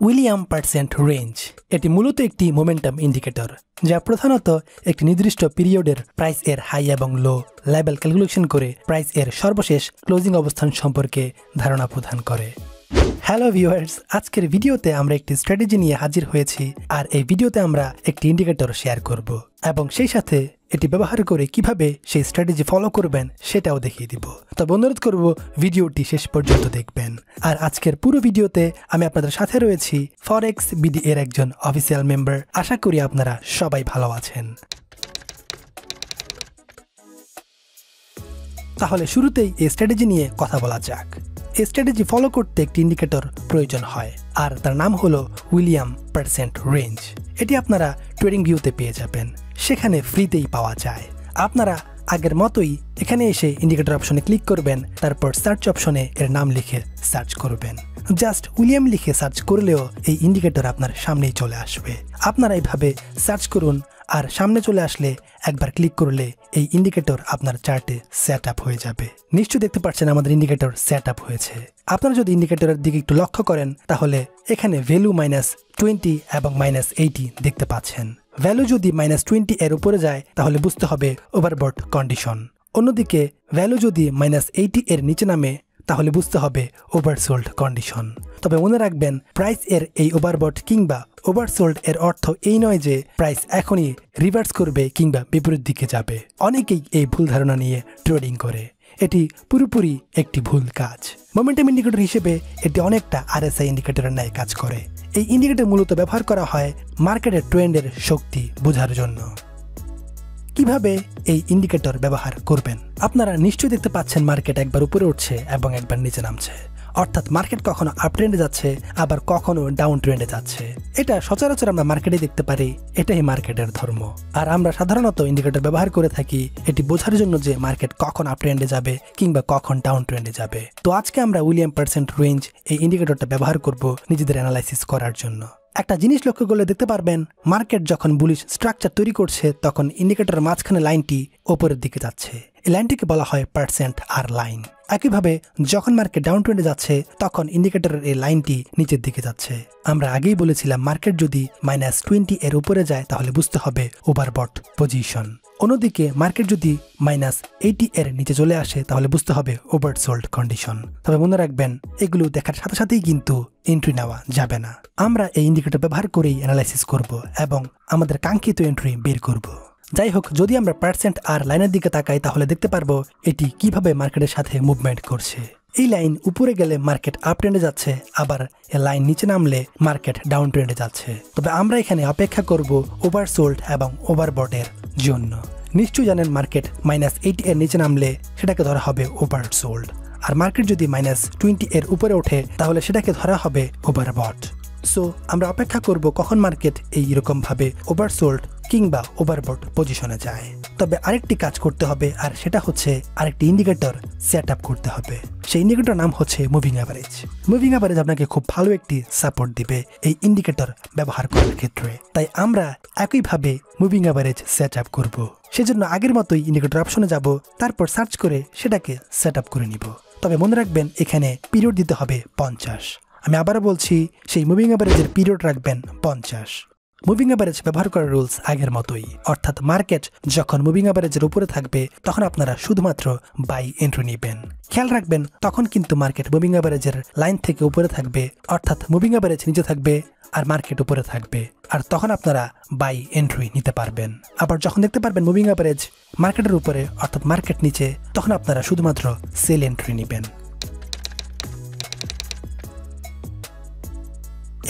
William percent range এটি মূলত একটি মোমেন্টাম ইন্ডিকেটর যা প্রধানত একটি নির্দিষ্ট পিরিয়ডের প্রাইস এর হাই এবং লো লেভেল ক্যালকুলেশন করে প্রাইস এর সর্বশেষ ক্লোজিং অবস্থান সম্পর্কে ধারণা প্রদান করে। হ্যালো ভিউয়ার্স, আজকের ভিডিওতে আমরা একটি স্ট্র্যাটেজি নিয়ে হাজির হয়েছি আর এই ভিডিওতে আমরা একটি ইন্ডিকেটর শেয়ার করব এবং সেই সাথে এটি ব্যবহার করে কিভাবে সেই স্ট্র্যাটেজি ফলো করবেন সেটাও দেখিয়ে দিব। তবে অনুরোধ করব ভিডিওটি শেষ পর্যন্ত দেখবেন। আর আজকের পুরো ভিডিওতে আমি আপনাদের সাথে রয়েছি ফরেক্স বিডি এর একজন অফিসিয়াল মেম্বার। আশা করি আপনারা সবাই ভালো আছেন। তাহলে শুরুতেই এই স্ট্র্যাটেজি নিয়ে কথা বলা যাক। এই স্ট্র্যাটেজি ফলো করতে একটি ইন্ডিকেটর প্রয়োজন হয় আর তার নাম হলো উইলিয়াম পার্সেন্ট রেঞ্জ। এটি আপনারা ট্রেডিং ভিউতে পেয়ে যাবেন, সেখানে ফ্রিতেই পাওয়া যায়। আপনারা আগের মতোই এখানে এসে ইন্ডিকেটর অপশনে ক্লিক করবেন, তারপর সার্চ অপশনে এর নাম লিখে সার্চ করবেন। জাস্ট উইলিয়াম লিখে সার্চ করলেও এই ইন্ডিকেটর আপনার সামনেই চলে আসবে। আপনারা এইভাবে সার্চ করুন আর সামনে চলে আসলে একবার ক্লিক করলে এই ইন্ডিকেটর আপনার চার্টে সেট আপ হয়ে যাবে। নিশ্চয়ই দেখতে পাচ্ছেন আমাদের ইন্ডিকেটর সেট আপ হয়েছে। আপনারা যদি ইন্ডিকেটরের দিকে একটু লক্ষ্য করেন তাহলে এখানে ভ্যালু -20 এবং -80 দেখতে পাচ্ছেন। ভ্যালু যদি -20 এর উপরে যায় তাহলে বুঝতে হবে ওভারবট কন্ডিশন। অন্যদিকে ভ্যালু যদি -80 এর নিচে নামে তাহলে বুঝতে হবে ওভারসোল্ড কন্ডিশন। তবে মনে রাখবেন, প্রাইস এর এই ওভারবট কিংবা ওভারসোল্ড এর অর্থ এই নয় যে প্রাইস এখনই রিভার্স করবে কিংবা বিপরীত দিকে যাবে। অনেকেই এই ভুল ধারণা নিয়ে ট্রেডিং করে, এটি পুরোপুরি একটি ভুল কাজ। মোমেন্টাম ইন্ডিকেটর হিসেবে এটি অনেকটা আরএসআই ইন্ডিকেটরের ন্যায় কাজ করে। এই ইন্ডিকেটর মূলত ব্যবহার করা হয় মার্কেটের ট্রেন্ডের শক্তি বোঝার জন্য। কিভাবে এই ইন্ডিকেটর ব্যবহার করবেন? আপনারা নিশ্চয়ই দেখতে পাচ্ছেন মার্কেট একবার উপরে উঠছে এবং একবার নিচে নামছে, অর্থাৎ মার্কেট কখনো আপ ট্রেন্ডে যাচ্ছে আবার কখনো ডাউন ট্রেন্ডে যাচ্ছে। এটা সচরাচর আমরা মার্কেটে দেখতে পারি, এটাই মার্কেটের ধর্ম। আর আমরা সাধারণত ইন্ডিকেটর ব্যবহার করে থাকি এটি বোঝার জন্য যে মার্কেট কখন আপ ট্রেন্ডে যাবে কিংবা কখন ডাউন ট্রেন্ডে যাবে। তো আজকে আমরা উইলিয়াম পার্সেন্ট রেঞ্জ এই ইন্ডিকেটরটা ব্যবহার করব নিজেদের অ্যানালাইসিস করার জন্য। একটা জিনিস লক্ষ্য করলে দেখতে পারবেন, মার্কেট যখন বুলিশ স্ট্রাকচার তৈরি করছে তখন ইন্ডিকেটরের মাঝখানে লাইনটি ওপরের দিকে যাচ্ছে। এই লাইনটিকে বলা হয় পার্সেন্ট আর লাইন। একইভাবে যখন মার্কেট ডাউন ট্রেন্ডে যাচ্ছে তখন ইন্ডিকেটরের এই লাইনটি নিচের দিকে যাচ্ছে। আমরা আগেই বলেছিলাম মার্কেট যদি -20 এর উপরে যায় তাহলে বুঝতে হবে ওভারবট পজিশন। অন্যদিকে মার্কেট যদি -80 এর নিচে চলে আসে তাহলে বুঝতে হবে ওভারসোল্ড কন্ডিশন। তবে মনে রাখবেন, এগুলো দেখার সাথে সাথেই কিন্তু এন্ট্রি নেওয়া যাবে না। আমরা এই ইন্ডিকেটর ব্যবহার করেই অ্যানালাইসিস করব এবং আমাদের কাঙ্ক্ষিত এন্ট্রি বের করব। যাই হোক, যদি আমরা পার্সেন্ট আর লাইনের দিকে তাকাই তাহলে দেখতে পারবো এটি কিভাবে মার্কেটের সাথে মুভমেন্ট করছে। এই লাইন উপরে গেলে মার্কেট আপ ট্রেন্ডে যাচ্ছে, আবার এই লাইন নিচে নামলে মার্কেট ডাউন ট্রেন্ডে যাচ্ছে। তবে আমরা এখানে অপেক্ষা করব ওভারসোল্ড এবং ওভারবটের জন্য। নিশ্চয়ই জানেন মার্কেট -80 এর নিচে নামলে সেটাকে ধরা হবে ওভারসোল্ড, আর মার্কেট যদি -20 এর উপরে ওঠে তাহলে সেটাকে ধরা হবে ওভারবট। সো আমরা অপেক্ষা করব কখন মার্কেট এইরকম ভাবে ওভারসোল্ড কিংবা ওভারবট পজিশনে যায়। তবে আরেকটি কাজ করতে হবে, আর সেটা হচ্ছে আরেকটি ইন্ডিকেটর সেট আপ করতে হবে। সেই ইন্ডিকেটর নাম হচ্ছে মুভিং অ্যাভারেজ। মুভিং অ্যাভারেজ আপনাকে খুব ভালো একটি সাপোর্ট দিবে এই ইন্ডিকেটর ব্যবহার করার ক্ষেত্রে। তাই আমরা একইভাবে মুভিং অ্যাভারেজ সেট আপ করব। সেজন্য আগের মতোই ইন্ডিকেটর অপশনে যাব, তারপর সার্চ করে সেটাকে সেট আপ করে নিব। তবে মনে রাখবেন এখানে পিরিয়ড দিতে হবে 50। আমি আবারও বলছি, সেই মুভিং অ্যাভারেজের পিরিয়ড রাখবেন 50। মুভিং অ্যাভারেজ ব্যবহার করার রুলস আগের মতোই, অর্থাৎ মার্কেট যখন মুভিং অ্যাভারেজের উপরে থাকবে তখন আপনারা শুধুমাত্র বাই এন্ট্রি নেবেন। খেয়াল রাখবেন তখন কিন্তু মার্কেট মুভিং অ্যাভারেজের লাইন থেকে উপরে থাকবে, অর্থাৎ মুভিং অ্যাভারেজ নিচে থাকবে আর মার্কেট উপরে থাকবে, আর তখন আপনারা বাই এন্ট্রি নিতে পারবেন। আবার যখন দেখতে পারবেন মুভিং অ্যাভারেজ মার্কেটের উপরে অর্থাৎ মার্কেট নিচে, তখন আপনারা শুধুমাত্র সেল এন্ট্রি নেবেন।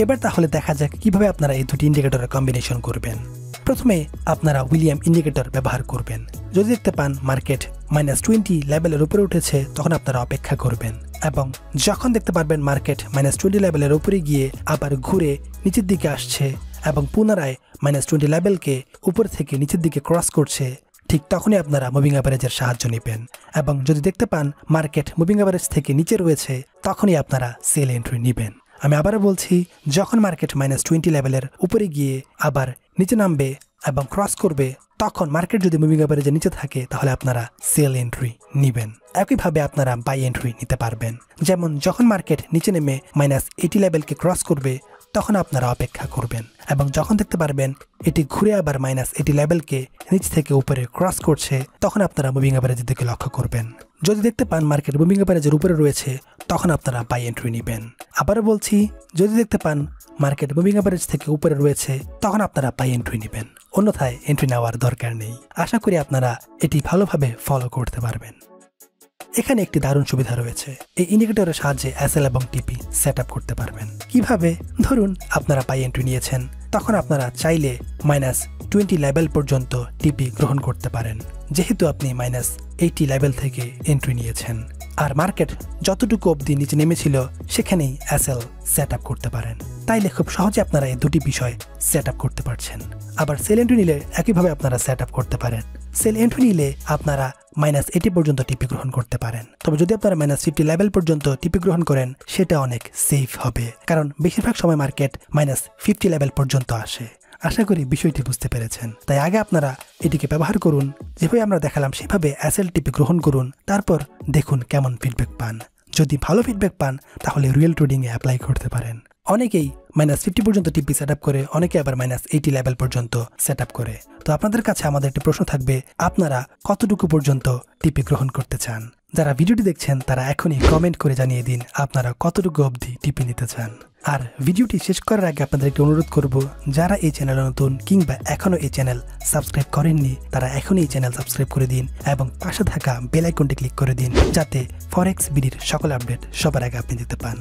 এবার তাহলে দেখা যাক কিভাবে আপনারা এই দুটি ইন্ডিকেটরের কম্বিনেশন করবেন। প্রথমে আপনারা উইলিয়াম ইন্ডিকেটর ব্যবহার করবেন। যদি দেখতে পান মার্কেট -20 লেভেলের উপরে উঠেছে তখন আপনারা অপেক্ষা করবেন, এবং যখন দেখতে পারবেন মার্কেট -20 লেভেলের উপরে গিয়ে আবার ঘুরে নিচের দিকে আসছে এবং পুনরায় -20 লেভেলকে উপর থেকে নিচের দিকে ক্রস করছে, ঠিক তখনই আপনারা মুভিং অ্যাভারেজের সাহায্য নেবেন। এবং যদি দেখতে পান মার্কেট মুভিং অ্যাভারেজ থেকে নিচে রয়েছে তখনই আপনারা সেল এন্ট্রি নেবেন। আমি আবারও বলছি, যখন মার্কেট -20 লেভেলের উপরে গিয়ে আবার নিচে নামবে এবং ক্রস করবে তখন মার্কেট যদি মুভিং অ্যাভারেজের নিচে থাকে তাহলে আপনারা সেল এন্ট্রি নেবেন। একইভাবে আপনারা বাই এন্ট্রি নিতে পারবেন। যেমন যখন মার্কেট নিচে নেমে -80 লেভেলকে ক্রস করবে তখন আপনারা অপেক্ষা করবেন এবং যখন দেখতে পারবেন এটি ঘুরে আবার -80 লেভেলকে নিচ থেকে উপরে ক্রস করছে তখন আপনারা মুভিং অ্যাভারেজের দিকে লক্ষ্য করবেন। যদি দেখতে পান মার্কেট মুভিং অ্যাভারেজের উপরে রয়েছে তখন আপনারা বাই এন্ট্রি নেবেন। আবারও বলছি, যদি দেখতে পান মার্কেট মুভিং অ্যাভারেজ থেকে উপরে রয়েছে তখন আপনারা বাই এন্ট্রি নেবেন, অন্যথায় এন্ট্রি নেওয়ার দরকার নেই। আশা করি আপনারা এটি ভালোভাবে ফলো করতে পারবেন। এখানে একটি দারুণ সুবিধা রয়েছে, এই ইন্ডিকেটরের সাহায্যে এসএল এবং টিপি সেট আপ করতে পারবেন। কিভাবে? ধরুন আপনারা বাই এন্ট্রি নিয়েছেন, তখন আপনারা চাইলে -20 লেভেল পর্যন্ত টিপি গ্রহণ করতে পারেন, যেহেতু আপনি -80 লেভেল থেকে এন্ট্রি নিয়েছেন। আর মার্কেট যতটুকু অবধি নিচে নেমেছিল সেখানেই এসএল সেট আপ করতে পারেন। তাইলে খুব সহজে আপনারা এই দুটি বিষয় সেট আপ করতে পারছেন। আবার সেল এন্ট্রি নিলে একইভাবে আপনারা সেট আপ করতে পারেন। সেল এন্ট্রি নিলে আপনারা -80 পর্যন্ত টিপি গ্রহণ করতে পারেন, তবে যদি আপনারা -50 লেভেল পর্যন্ত টিপি গ্রহণ করেন সেটা অনেক সেফ হবে, কারণ বেশিরভাগ সময় মার্কেট -50 লেভেল পর্যন্ত আসে। আশা করি বিষয়টি বুঝতে পেরেছেন। তাই আগে আপনারা এটিকে ব্যবহার করুন, যেভাবে আমরা দেখালাম সেভাবে এসএল টিপি গ্রহণ করুন, তারপর দেখুন কেমন ফিডব্যাক পান। যদি ভালো ফিডব্যাক পান তাহলে রিয়েল ট্রেডিংয়ে অ্যাপ্লাই করতে পারেন। অনেকেই -50 পর্যন্ত টিপি সেট আপ করে, অনেকে আবার -80 লেভেল পর্যন্ত সেট আপ করে। তো আপনাদের কাছে আমাদের একটি প্রশ্ন থাকবে, আপনারা কতটুকু পর্যন্ত টিপি গ্রহণ করতে চান? যারা ভিডিওটি দেখছেন তারা এখনই কমেন্ট করে জানিয়ে দিন আপনারা কতটুকু অবধি টিপি নিতে চান। আর ভিডিওটি শেষ করার আগে আপনাদের একটি অনুরোধ করব, যারা এই চ্যানেলে নতুন কিংবা এখনো এই চ্যানেল সাবস্ক্রাইব করেননি তারা এখনই এই চ্যানেল সাবস্ক্রাইব করে দিন এবং পাশে থাকা বেল আইকনটি ক্লিক করে দিন, যাতে ফরেক্স বিডির সকল আপডেট সবার আগে আপনি দেখতে পান।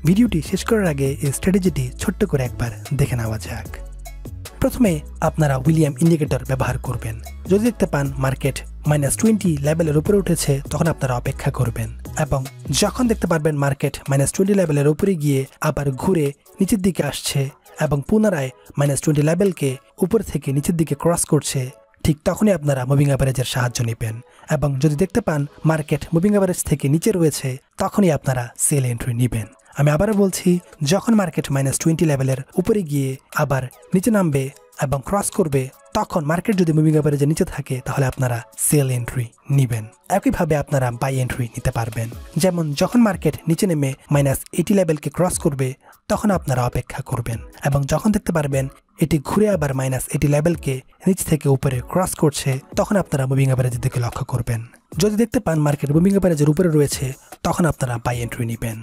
ভিডিওটি শেষ করার আগে এই স্ট্র্যাটেজিটি ছোট্ট করে একবার দেখে নেওয়া যাক। প্রথমে আপনারা উইলিয়াম ইন্ডিকেটর ব্যবহার করবেন। যদি দেখতে পান মার্কেট -20 লেভেলের উপরে উঠেছে তখন আপনারা অপেক্ষা করবেন এবং যখন দেখতে পারবেন মার্কেট -20 লেভেলের উপরে গিয়ে আবার ঘুরে নিচের দিকে আসছে এবং পুনরায় -20 লেভেলকে উপর থেকে নিচের দিকে ক্রস করছে, ঠিক তখনই আপনারা মুভিং অ্যাভারেজের সাহায্য নেবেন এবং যদি দেখতে পান মার্কেট মুভিং অ্যাভারেজ থেকে নিচে রয়েছে তখনই আপনারা সেল এন্ট্রি নেবেন। আমি আবারও বলছি, যখন মার্কেট -20 লেভেলের উপরে গিয়ে আবার নিচে নামবে এবং ক্রস করবে তখন মার্কেট যদি মুভিং অ্যাভারেজের নিচে থাকে তাহলে আপনারা সেল এন্ট্রি নেবেন। একইভাবে আপনারা বাই এন্ট্রি নিতে পারবেন। যেমন যখন মার্কেট নিচে নেমে -80 লেভেলকে ক্রস করবে তখন আপনারা অপেক্ষা করবেন এবং যখন দেখতে পারবেন এটি ঘুরে আবার -80 লেভেলকে নিচ থেকে উপরে ক্রস করছে তখন আপনারা মুভিং অ্যাভারেজের দিকে লক্ষ্য করবেন। যদি দেখতে পান মার্কেট মুভিং অ্যাভারেজের উপরে রয়েছে তখন আপনারা বাই এন্ট্রি নেবেন।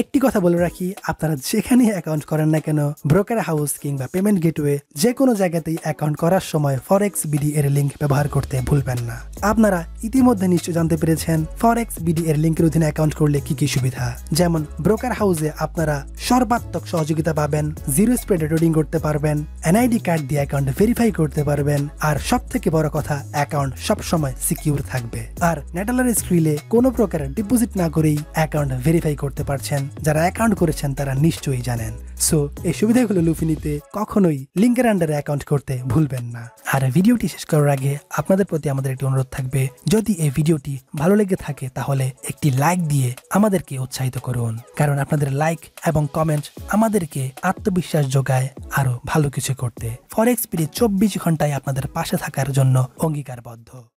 একটি কথা বলে রাখি, আপনারা যেখানে অ্যাকাউন্ট করেন না কেন, ব্রোকার হাউস কিংবা পেমেন্ট গেটওয়ে যে কোনো জায়গাতেই অ্যাকাউন্ট করার সময় ফরেক্স বিডি এর লিঙ্ক ব্যবহার করতে ভুলবেন না। আপনারা ইতিমধ্যে নিশ্চয় জানতে পেরেছেন ফরেক্স বিডি এর লিঙ্কের অধীনে অ্যাকাউন্ট করলে কি কি সুবিধা। যেমন ব্রোকার হাউসে আপনারা সর্বাত্মক সহযোগিতা পাবেন, জিরো স্প্রেডে ট্রেডিং করতে পারবেন, এনআইডি কার্ড দিয়ে অ্যাকাউন্ট ভেরিফাই করতে পারবেন, আর সব থেকে বড় কথা অ্যাকাউন্ট সবসময় সিকিউর থাকবে। আর নেটালার স্ক্রিলে কোনো প্রকার ডিপোজিট না করেই অ্যাকাউন্ট ভেরিফাই করতে পারছেন। যারা অ্যাকাউন্ট করেছেন তারা নিশ্চয়ই জানেন। সো এই সুবিধাগুলো লুফে নিতে কখনোই লিঙ্কের আন্ডারে অ্যাকাউন্ট করতে ভুলবেন না। আর ভিডিওটি শেষ করার আগে আপনাদের প্রতি আমাদের একটি অনুরোধ থাকবে, যদি এই ভিডিওটি ভালো লেগে থাকে তাহলে একটি লাইক দিয়ে আমাদেরকে উৎসাহিত করুন, কারণ আপনাদের লাইক এবং কমেন্ট আমাদেরকে আত্মবিশ্বাস যোগায় আরো ভালো কিছু করতে। ফরেক্স বিডি 24 ঘন্টায় আপনাদের পাশে থাকার জন্য অঙ্গীকারবদ্ধ।